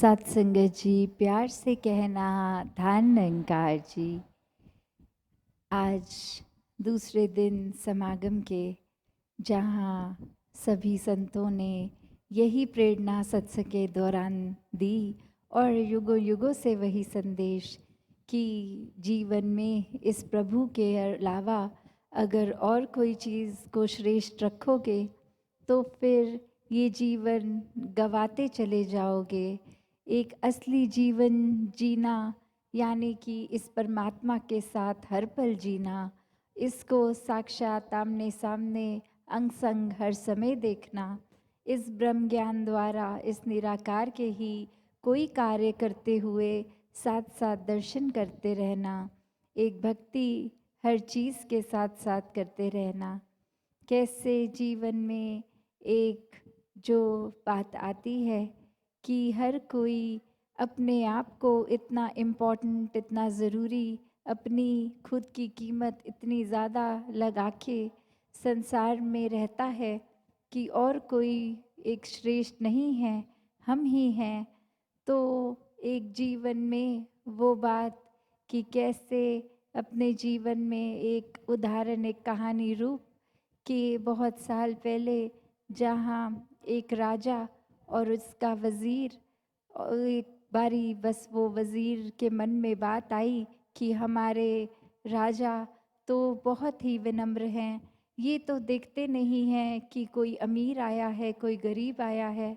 सत्संगत जी, प्यार से कहना धन निरंकार जी। आज दूसरे दिन समागम के, जहाँ सभी संतों ने यही प्रेरणा सत्संग के दौरान दी और युगों युगों से वही संदेश कि जीवन में इस प्रभु के अलावा अगर और कोई चीज़ को श्रेष्ठ रखोगे तो फिर ये जीवन गवाते चले जाओगे। एक असली जीवन जीना यानी कि इस परमात्मा के साथ हर पल जीना, इसको साक्षात आमने सामने अंग संग हर समय देखना, इस ब्रह्म ज्ञान द्वारा इस निराकार के ही कोई कार्य करते हुए साथ साथ दर्शन करते रहना, एक भक्ति हर चीज़ के साथ साथ करते रहना। कैसे जीवन में एक जो बात आती है कि हर कोई अपने आप को इतना इम्पोर्टेंट, इतना ज़रूरी, अपनी खुद की कीमत इतनी ज़्यादा लगा के संसार में रहता है कि और कोई एक श्रेष्ठ नहीं है, हम ही हैं। तो एक जीवन में वो बात कि कैसे अपने जीवन में एक उदाहरण, एक कहानी रूप कि बहुत साल पहले जहाँ एक राजा और उसका वज़ीर, और एक बारी बस वो वज़ीर के मन में बात आई कि हमारे राजा तो बहुत ही विनम्र हैं, ये तो देखते नहीं हैं कि कोई अमीर आया है, कोई गरीब आया है,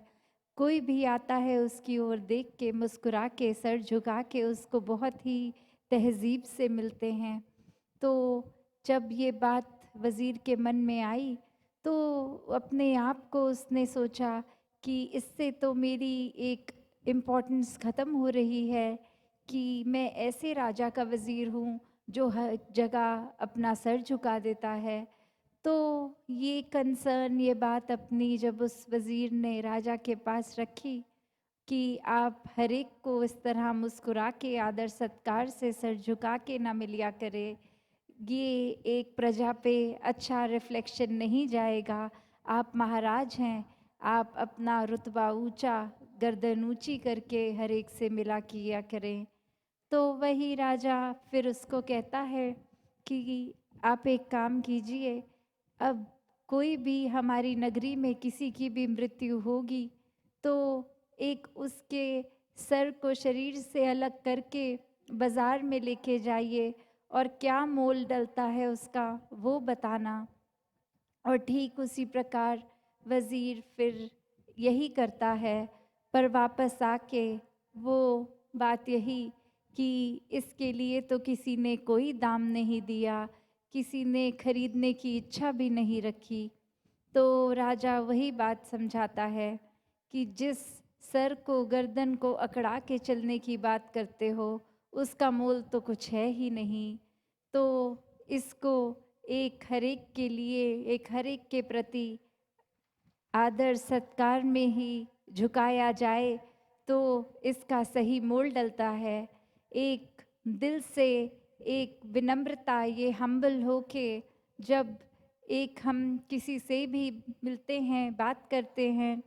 कोई भी आता है उसकी ओर देख के मुस्कुरा के सर झुका के उसको बहुत ही तहज़ीब से मिलते हैं। तो जब ये बात वज़ीर के मन में आई तो अपने आप को उसने सोचा कि इससे तो मेरी एक इम्पोर्टेंस ख़त्म हो रही है कि मैं ऐसे राजा का वज़ीर हूँ जो हर जगह अपना सर झुका देता है। तो ये कंसर्न, ये बात अपनी जब उस वज़ीर ने राजा के पास रखी कि आप हर एक को इस तरह मुस्कुरा के आदर सत्कार से सर झुका के ना मिलिया करें, ये एक प्रजा पे अच्छा रिफ्लेक्शन नहीं जाएगा। आप महाराज हैं, आप अपना रुतबा ऊंचा, गर्दन ऊंची करके हर एक से मिला किया करें। तो वही राजा फिर उसको कहता है कि आप एक काम कीजिए, अब कोई भी हमारी नगरी में किसी की भी मृत्यु होगी तो एक उसके सर को शरीर से अलग करके बाज़ार में लेके जाइए और क्या मोल डलता है उसका वो बताना। और ठीक उसी प्रकार वज़ीर फिर यही करता है, पर वापस आके वो बात यही कि इसके लिए तो किसी ने कोई दाम नहीं दिया, किसी ने खरीदने की इच्छा भी नहीं रखी। तो राजा वही बात समझाता है कि जिस सर को, गर्दन को अकड़ा के चलने की बात करते हो उसका मोल तो कुछ है ही नहीं। तो इसको एक हरेक के लिए, एक हरेक के प्रति आदर सत्कार में ही झुकाया जाए तो इसका सही मोल डलता है। एक दिल से एक विनम्रता, ये हम्बल होके जब एक हम किसी से भी मिलते हैं, बात करते हैं,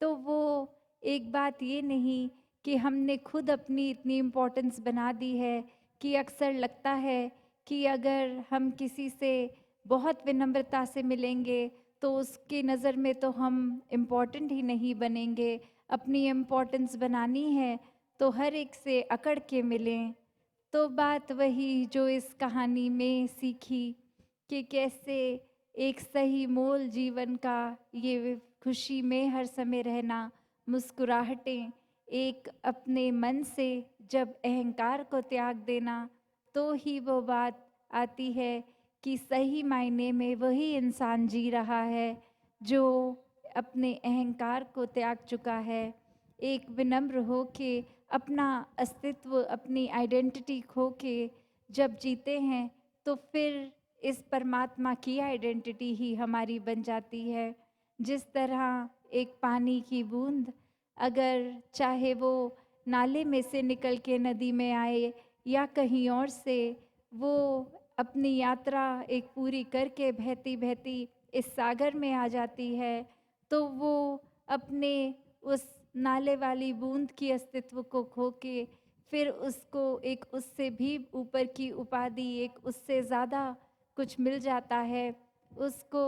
तो वो एक बात ये नहीं कि हमने खुद अपनी इतनी इम्पोर्टेंस बना दी है कि अक्सर लगता है कि अगर हम किसी से बहुत विनम्रता से मिलेंगे तो उसकी नज़र में तो हम इम्पोर्टेंट ही नहीं बनेंगे। अपनी इम्पोर्टेंस बनानी है तो हर एक से अकड़ के मिलें। तो बात वही जो इस कहानी में सीखी कि कैसे एक सही मोल जीवन का, ये खुशी में हर समय रहना, मुस्कुराहटें, एक अपने मन से जब अहंकार को त्याग देना तो ही वो बात आती है कि सही मायने में वही इंसान जी रहा है जो अपने अहंकार को त्याग चुका है। एक विनम्र हो के अपना अस्तित्व, अपनी आइडेंटिटी खो के जब जीते हैं तो फिर इस परमात्मा की आइडेंटिटी ही हमारी बन जाती है। जिस तरह एक पानी की बूंद अगर चाहे वो नाले में से निकल के नदी में आए या कहीं और से, वो अपनी यात्रा एक पूरी करके बहती बहती इस सागर में आ जाती है तो वो अपने उस नाले वाली बूंद की अस्तित्व को खो के फिर उसको एक उससे भी ऊपर की उपाधि, एक उससे ज़्यादा कुछ मिल जाता है। उसको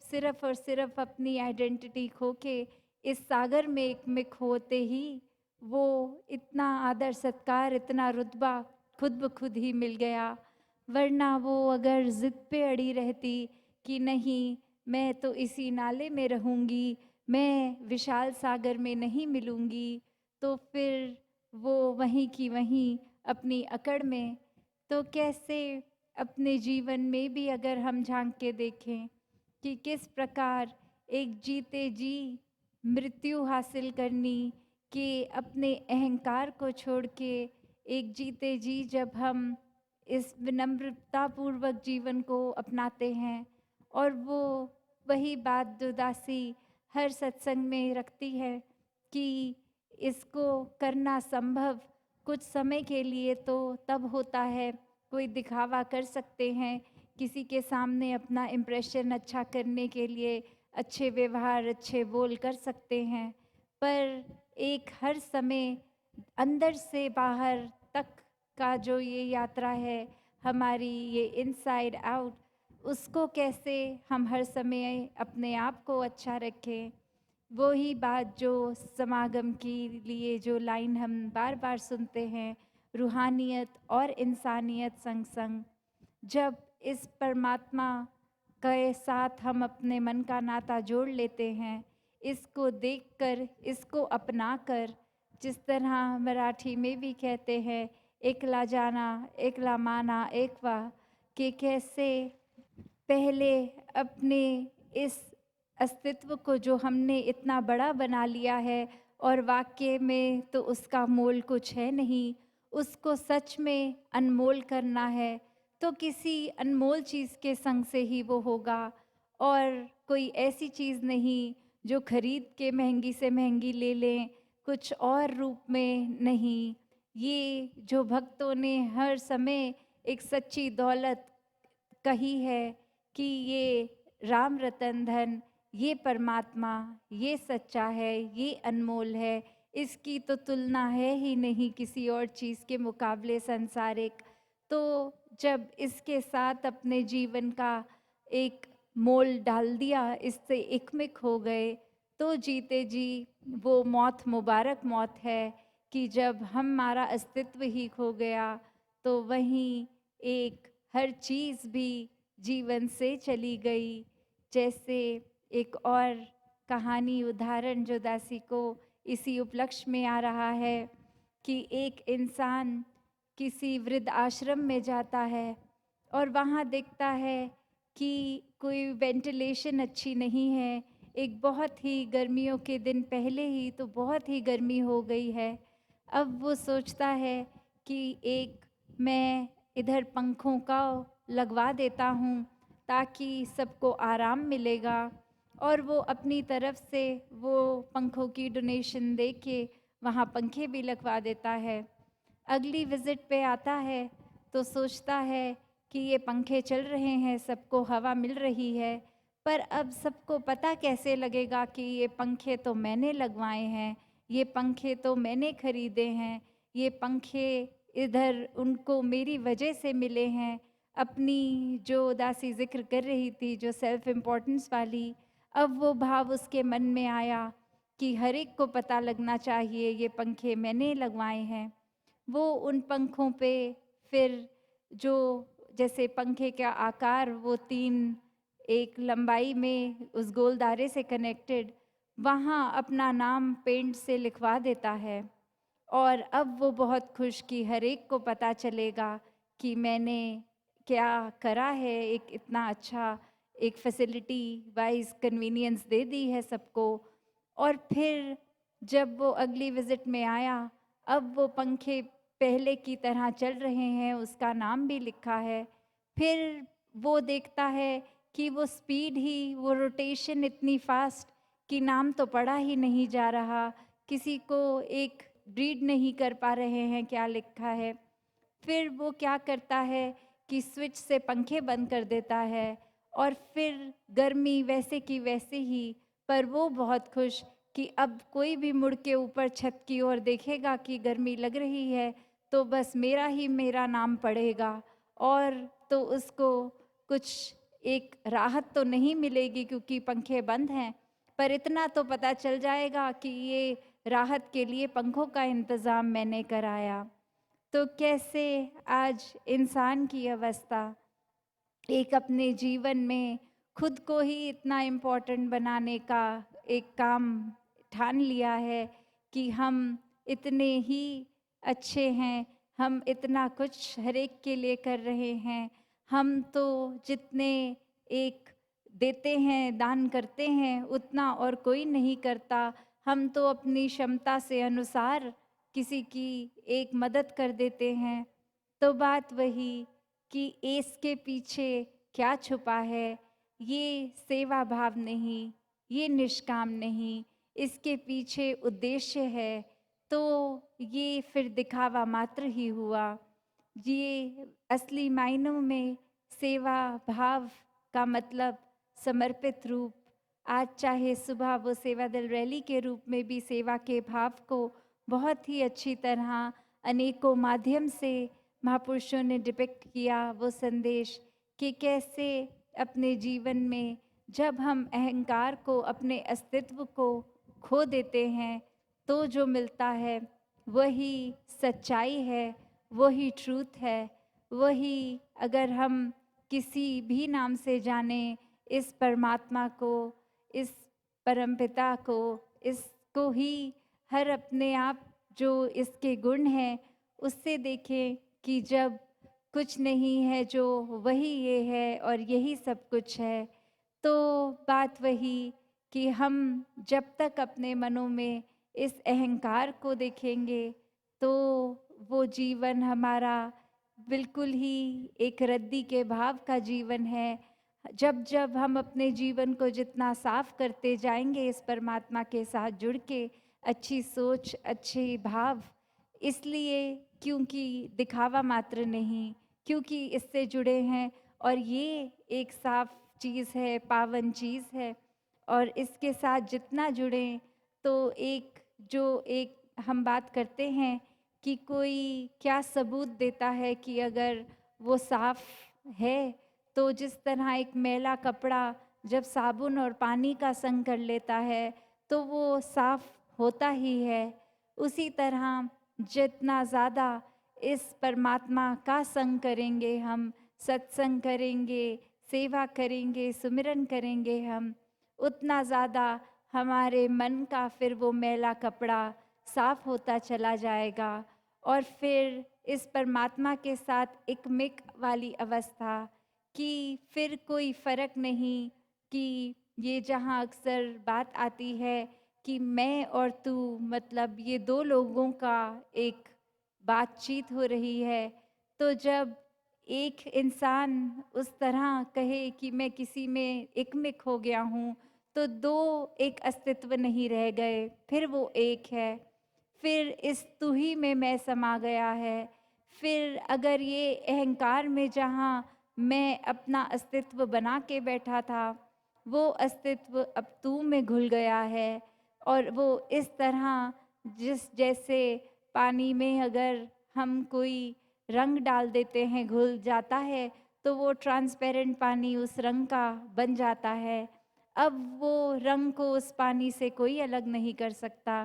सिर्फ़ और सिर्फ़ अपनी आइडेंटिटी खो के इस सागर में एकमिक होते ही वो इतना आदर सत्कार, इतना रुतबा खुद ब खुद ही मिल गया। वरना वो अगर ज़िद पे अड़ी रहती कि नहीं, मैं तो इसी नाले में रहूँगी, मैं विशाल सागर में नहीं मिलूँगी, तो फिर वो वहीं की वहीं अपनी अकड़ में। तो कैसे अपने जीवन में भी अगर हम झांक के देखें कि किस प्रकार एक जीते जी मृत्यु हासिल करनी, कि अपने अहंकार को छोड़ के एक जीते जी जब हम इस विनम्रतापूर्वक जीवन को अपनाते हैं, और वो वही बात जो दासी हर सत्संग में रखती है कि इसको करना संभव कुछ समय के लिए तो तब होता है, कोई दिखावा कर सकते हैं, किसी के सामने अपना इम्प्रेशन अच्छा करने के लिए अच्छे व्यवहार, अच्छे बोल कर सकते हैं, पर एक हर समय अंदर से बाहर तक का जो ये यात्रा है हमारी, ये इनसाइड आउट, उसको कैसे हम हर समय अपने आप को अच्छा रखें। वो ही बात जो समागम के लिए जो लाइन हम बार बार सुनते हैं, रूहानियत और इंसानियत संग संग। जब इस परमात्मा के साथ हम अपने मन का नाता जोड़ लेते हैं, इसको देखकर, इसको अपनाकर, जिस तरह मराठी में भी कहते हैं, एकला जाना एकला माना एकवा, कि कैसे पहले अपने इस अस्तित्व को जो हमने इतना बड़ा बना लिया है और वाक्य में तो उसका मोल कुछ है नहीं, उसको सच में अनमोल करना है तो किसी अनमोल चीज़ के संग से ही वो होगा, और कोई ऐसी चीज़ नहीं जो खरीद के महंगी से महंगी ले लें, कुछ और रूप में नहीं। ये जो भक्तों ने हर समय एक सच्ची दौलत कही है कि ये राम रतन धन, ये परमात्मा, ये सच्चा है, ये अनमोल है, इसकी तो तुलना है ही नहीं किसी और चीज़ के मुकाबले सांसारिक। तो जब इसके साथ अपने जीवन का एक मोल डाल दिया, इससे एकमिक हो गए, तो जीते जी वो मौत मुबारक मौत है कि जब हमारा अस्तित्व ही खो गया तो वहीं एक हर चीज़ भी जीवन से चली गई। जैसे एक और कहानी उदाहरण जो दासी को इसी उपलक्ष्य में आ रहा है कि एक इंसान किसी वृद्ध आश्रम में जाता है और वहाँ देखता है कि कोई वेंटिलेशन अच्छी नहीं है। एक बहुत ही गर्मियों के दिन पहले ही तो बहुत ही गर्मी हो गई है। अब वो सोचता है कि एक मैं इधर पंखों का लगवा देता हूँ ताकि सबको आराम मिलेगा, और वो अपनी तरफ से वो पंखों की डोनेशन दे के वहाँ पंखे भी लगवा देता है। अगली विज़िट पे आता है तो सोचता है कि ये पंखे चल रहे हैं, सबको हवा मिल रही है, पर अब सबको पता कैसे लगेगा कि ये पंखे तो मैंने लगवाए हैं, ये पंखे तो मैंने खरीदे हैं, ये पंखे इधर उनको मेरी वजह से मिले हैं। अपनी जो दासी ज़िक्र कर रही थी, जो सेल्फ इम्पोर्टेंस वाली, अब वो भाव उसके मन में आया कि हर एक को पता लगना चाहिए ये पंखे मैंने लगवाए हैं। वो उन पंखों पे फिर जो जैसे पंखे का आकार वो 3 एक लंबाई में उस गोलदारे से कनेक्टेड, वहाँ अपना नाम पेंट से लिखवा देता है। और अब वो बहुत खुश कि हर एक को पता चलेगा कि मैंने क्या करा है, एक इतना अच्छा एक फैसिलिटी वाइज कन्वीनियंस दे दी है सबको। और फिर जब वो अगली विज़िट में आया, अब वो पंखे पहले की तरह चल रहे हैं, उसका नाम भी लिखा है। फिर वो देखता है कि वो स्पीड ही, वो रोटेशन इतनी फास्ट कि नाम तो पढ़ा ही नहीं जा रहा, किसी को एक रीड नहीं कर पा रहे हैं क्या लिखा है। फिर वो क्या करता है कि स्विच से पंखे बंद कर देता है और फिर गर्मी वैसे की वैसे ही, पर वो बहुत खुश कि अब कोई भी मुड़ के ऊपर छत की ओर देखेगा कि गर्मी लग रही है तो बस मेरा ही मेरा नाम पड़ेगा, और तो उसको कुछ एक राहत तो नहीं मिलेगी क्योंकि पंखे बंद हैं, पर इतना तो पता चल जाएगा कि ये राहत के लिए पंखों का इंतज़ाम मैंने कराया। तो कैसे आज इंसान की अवस्था एक अपने जीवन में खुद को ही इतना इम्पोर्टेंट बनाने का एक काम ठान लिया है कि हम इतने ही अच्छे हैं, हम इतना कुछ हर एक के लिए कर रहे हैं, हम तो जितने एक देते हैं, दान करते हैं, उतना और कोई नहीं करता। हम तो अपनी क्षमता से अनुसार किसी की एक मदद कर देते हैं। तो बात वही कि इसके पीछे क्या छुपा है, ये सेवा भाव नहीं, ये निष्काम नहीं, इसके पीछे उद्देश्य है, तो ये फिर दिखावा मात्र ही हुआ। ये असली मायनों में सेवा भाव का मतलब समर्पित रूप। आज चाहे सुबह वो सेवा दल रैली के रूप में भी सेवा के भाव को बहुत ही अच्छी तरह अनेकों माध्यम से महापुरुषों ने डिपिक्ट किया, वो संदेश कि कैसे अपने जीवन में जब हम अहंकार को, अपने अस्तित्व को खो देते हैं, तो जो मिलता है वही सच्चाई है, वही ट्रूथ है, वही अगर हम किसी भी नाम से जाने इस परमात्मा को, इस परमपिता को, इसको ही हर अपने आप जो इसके गुण हैं उससे देखें कि जब कुछ नहीं है जो वही ये है और यही सब कुछ है। तो बात वही कि हम जब तक अपने मनों में इस अहंकार को देखेंगे तो वो जीवन हमारा बिल्कुल ही एक रद्दी के भाव का जीवन है। जब जब हम अपने जीवन को जितना साफ करते जाएंगे इस परमात्मा के साथ जुड़ के, अच्छी सोच, अच्छे भाव, इसलिए क्योंकि दिखावा मात्र नहीं, क्योंकि इससे जुड़े हैं और ये एक साफ चीज़ है, पावन चीज़ है, और इसके साथ जितना जुड़ें तो एक जो एक हम बात करते हैं कि कोई क्या सबूत देता है कि अगर वो साफ है, तो जिस तरह एक मैला कपड़ा जब साबुन और पानी का संग कर लेता है तो वो साफ होता ही है, उसी तरह जितना ज़्यादा इस परमात्मा का संग करेंगे, हम सत्संग करेंगे, सेवा करेंगे, सुमिरन करेंगे, हम उतना ज़्यादा हमारे मन का फिर वो मैला कपड़ा साफ होता चला जाएगा, और फिर इस परमात्मा के साथ एक मिक वाली अवस्था कि फिर कोई फ़र्क नहीं कि ये जहाँ अक्सर बात आती है कि मैं और तू, मतलब ये दो लोगों का एक बातचीत हो रही है, तो जब एक इंसान उस तरह कहे कि मैं किसी में एकमिक हो गया हूँ, तो दो एक अस्तित्व नहीं रह गए, फिर वो एक है, फिर इस तू ही में मैं समा गया है। फिर अगर ये अहंकार में जहाँ मैं अपना अस्तित्व बना के बैठा था, वो अस्तित्व अब तू में घुल गया है, और वो इस तरह जैसे पानी में अगर हम कोई रंग डाल देते हैं, घुल जाता है, तो वो ट्रांसपेरेंट पानी उस रंग का बन जाता है। अब वो रंग को उस पानी से कोई अलग नहीं कर सकता।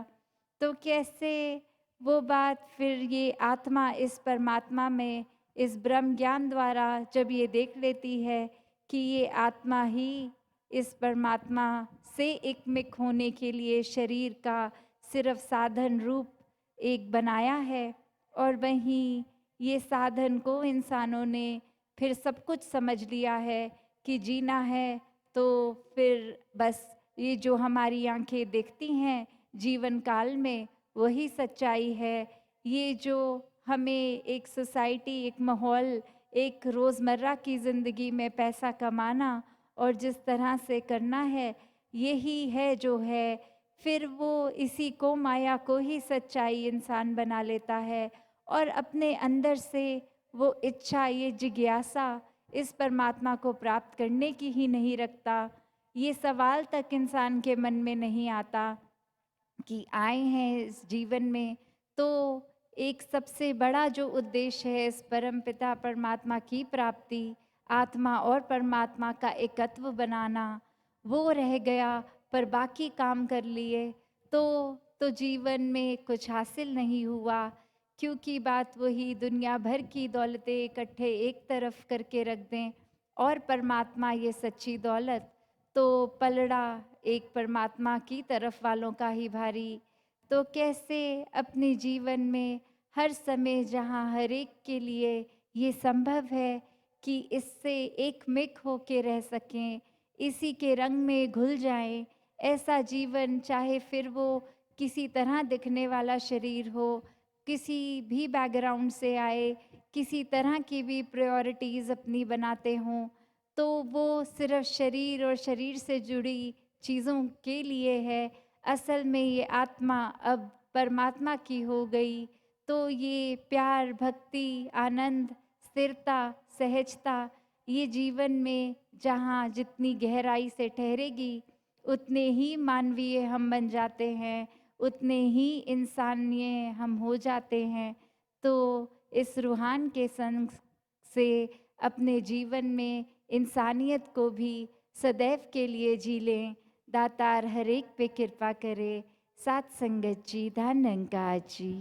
तो कैसे वो बात फिर ये आत्मा इस परमात्मा में, इस ब्रह्म ज्ञान द्वारा जब ये देख लेती है कि ये आत्मा ही इस परमात्मा से एकमिक होने के लिए शरीर का सिर्फ साधन रूप एक बनाया है, और वहीं ये साधन को इंसानों ने फिर सब कुछ समझ लिया है कि जीना है तो फिर बस ये जो हमारी आंखें देखती हैं जीवन काल में वही सच्चाई है। ये जो हमें एक सोसाइटी, एक माहौल, एक रोज़मर्रा की ज़िंदगी में पैसा कमाना और जिस तरह से करना है, यही है जो है, फिर वो इसी को, माया को ही सच्चाई इंसान बना लेता है, और अपने अंदर से वो इच्छा, ये जिज्ञासा इस परमात्मा को प्राप्त करने की ही नहीं रखता। ये सवाल तक इंसान के मन में नहीं आता कि आए हैं इस जीवन में, तो एक सबसे बड़ा जो उद्देश्य है इस परमपिता परमात्मा की प्राप्ति, आत्मा और परमात्मा का एकत्व बनाना, वो रह गया। पर बाकी काम कर लिए तो जीवन में कुछ हासिल नहीं हुआ, क्योंकि बात वही, दुनिया भर की दौलतें इकट्ठे एक तरफ करके रख दें और परमात्मा ये सच्ची दौलत, तो पलड़ा एक परमात्मा की तरफ वालों का ही भारी। तो कैसे अपने जीवन में हर समय जहाँ हर एक के लिए ये संभव है कि इससे एक मिक होके रह सकें, इसी के रंग में घुल जाएं, ऐसा जीवन, चाहे फिर वो किसी तरह दिखने वाला शरीर हो, किसी भी बैकग्राउंड से आए, किसी तरह की भी प्रायोरिटीज़ अपनी बनाते हों, तो वो सिर्फ शरीर और शरीर से जुड़ी चीज़ों के लिए है। असल में ये आत्मा अब परमात्मा की हो गई, तो ये प्यार, भक्ति, आनंद, स्थिरता, सहजता, ये जीवन में जहाँ जितनी गहराई से ठहरेगी, उतने ही मानवीय हम बन जाते हैं, उतने ही इंसानिय हम हो जाते हैं। तो इस रूहान के संग से अपने जीवन में इंसानियत को भी सदैव के लिए जी लें। दातार हर एक पे कृपा करे। सात संगत जी, धन निरंकार जी।